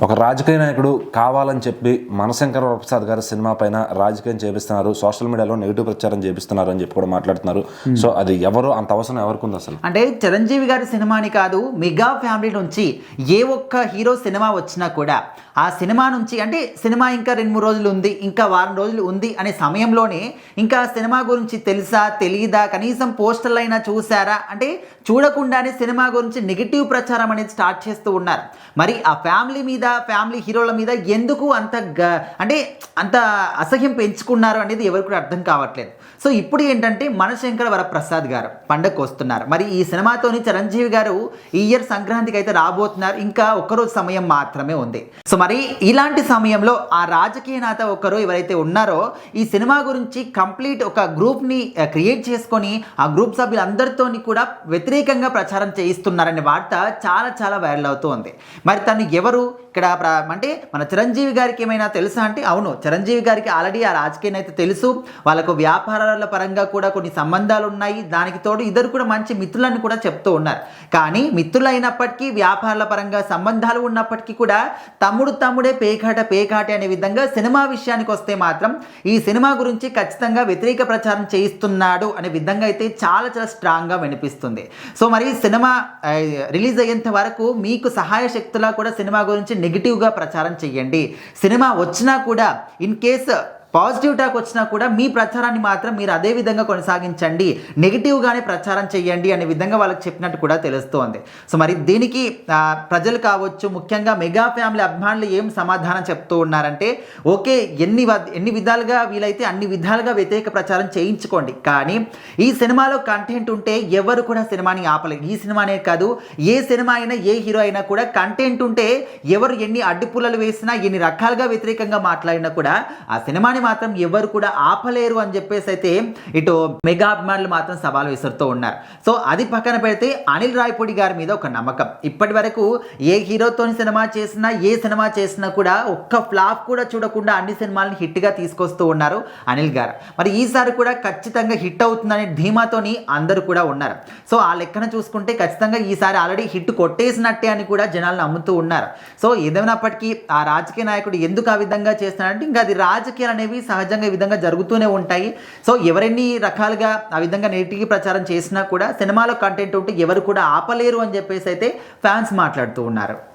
ఒక రాజకీయ నాయకుడు కావాలని చెప్పి మనశంకర వరప్రసాద్ గారి సినిమా పైన రాజకీయం చేపిస్తున్నారు, సోషల్ మీడియాలో నెగిటివ్ ప్రచారం చేపిస్తున్నారు అని చెప్పి కూడా మాట్లాడుతున్నారు. సో అది ఎవరు అంత అవసరం ఎవరికి ఉంది అసలు? అంటే చిరంజీవి గారి సినిమాని కాదు, మెగా ఫ్యామిలీ నుంచి ఏ ఒక్క హీరో సినిమా వచ్చినా కూడా ఆ సినిమా నుంచి అంటే సినిమా ఇంకా 2-3 రోజులు ఉంది, ఇంకా వారం రోజులు ఉంది అనే సమయంలోనే ఇంకా సినిమా గురించి తెలుసా తెలియదా, కనీసం పోస్టర్లు అయినా చూసారా అంటే చూడకుండానే సినిమా గురించి నెగిటివ్ ప్రచారం అనేది స్టార్ట్ చేస్తూ ఉన్నారు. మరి ఆ ఫ్యామిలీ మీద, ఫ్యామిలీ హీరోల మీద ఎందుకు అంత అసహ్యం పెంచుకున్నారు అనేది ఎవరికి కూడా అర్థం కావట్లేదు. సో ఇప్పుడు ఏంటంటే మనశంకర వరప్రసాద్ గారు పండగకు వస్తున్నారు. మరి ఈ సినిమాతోని చిరంజీవి గారు ఈ ఇయర్ సంక్రాంతికి అయితే రాబోతున్నారు. ఇంకా ఒక్కరోజు సమయం మాత్రమే ఉంది. సో మరి ఇలాంటి సమయంలో ఆ రాజకీయ నేత ఒకరు ఎవరైతే ఉన్నారో ఈ సినిమా గురించి కంప్లీట్ ఒక గ్రూప్ని క్రియేట్ చేసుకొని ఆ గ్రూప్ సభ్యులందరితోని కూడా వ్యతిరేకంగా ప్రచారం చేయిస్తున్నారనే వార్త చాలా చాలా వైరల్ అవుతూ ఉంది. మరి తను ఎవరు ఇక్కడ అంటే మన చిరంజీవి గారికి ఏమైనా తెలుసా అంటే అవును, చిరంజీవి గారికి ఆల్రెడీ ఆ రాజకీయం అయితే తెలుసు. వాళ్ళకు వ్యాపారాల పరంగా కూడా కొన్ని సంబంధాలు ఉన్నాయి. దానికి తోడు ఇద్దరు కూడా మంచి మిత్రులని కూడా చెప్తూ ఉన్నారు. కానీ మిత్రులు అయినప్పటికీ, వ్యాపారాల పరంగా సంబంధాలు ఉన్నప్పటికీ కూడా తమ్ముడే పేకాటే అనే విధంగా సినిమా విషయానికి వస్తే మాత్రం ఈ సినిమా గురించి ఖచ్చితంగా వ్యతిరేక ప్రచారం చేయిస్తున్నాడు అనే విధంగా అయితే చాలా చాలా స్ట్రాంగ్గా వినిపిస్తుంది. సో మరి సినిమా రిలీజ్ అయ్యేంత వరకు మీకు సహాయ శక్తులా కూడా సినిమా గురించి నెగిటివ్గా ప్రచారం చేయండి. సినిమా వచ్చినా కూడా ఇన్ కేస్ పాజిటివ్ టాక్ వచ్చినా కూడా మీ ప్రచారాన్ని మాత్రం మీరు అదే విధంగా కొనసాగించండి, నెగిటివ్గానే ప్రచారం చేయండి అనే విధంగా వాళ్ళకి చెప్పినట్టు కూడా తెలుస్తోంది. సో మరి దీనికి ప్రజలు కావచ్చు, ముఖ్యంగా మెగా ఫ్యామిలీ అభిమానులు ఏం సమాధానం చెప్తూ ఉన్నారంటే ఓకే, ఎన్ని విధాలుగా వీలైతే అన్ని విధాలుగా వ్యతిరేక ప్రచారం చేయించుకోండి, కానీ ఈ సినిమాలో కంటెంట్ ఉంటే ఎవరు కూడా సినిమాని ఆపలేదు. ఈ సినిమానే కాదు, ఏ సినిమా అయినా, ఏ హీరో అయినా కూడా కంటెంట్ ఉంటే ఎవరు ఎన్ని అడ్డుపుల్లలు వేసినా, ఎన్ని రకాలుగా వ్యతిరేకంగా మాట్లాడినా కూడా ఆ సినిమాని మాత్రం ఎవరు కూడా ఆపలేరు అని చెప్పేసి అయితే ఇటు మెగా అభిమానులు మాత్రం సవాల్ విసురుతూ ఉన్నారు. సో అది పక్కన పెడితే అనిల్ రాయపూడి గారి మీద ఒక నమ్మకం. ఇప్పటి వరకు ఏ హీరోతో సినిమా చేసినా కూడా ఒక్క ఫ్లాప్ కూడా చూడకుండా అన్ని సినిమాలను హిట్గా తీసుకొస్తూ ఉన్నారు అనిల్ గారు. మరి ఈసారి కూడా ఖచ్చితంగా హిట్ అవుతుందనే ధీమాతోని అందరూ కూడా ఉన్నారు. సో ఆ లెక్కన చూసుకుంటే ఖచ్చితంగా ఈసారి ఆల్రెడీ హిట్ కొట్టేసినట్టే అని కూడా జనాలు నమ్ముతూ ఉన్నారు. సో ఏదైనప్పటికీ ఆ రాజకీయ నాయకుడు ఎందుకు ఆ విధంగా చేస్తున్నాడంటే ఇంకా అది రాజకీయాలు అనేవి సహజంగా ఈ విధంగా జరుగుతూనే ఉంటాయి. సో ఎవరెన్ని రకాలుగా ఆ విధంగా నెగిటివ్ ప్రచారం చేసినా కూడా సినిమాలో కంటెంట్ ఉంటే ఎవరు కూడా ఆపలేరు అని చెప్పేసి అయితే ఫ్యాన్స్ మాట్లాడుతూ ఉన్నారు.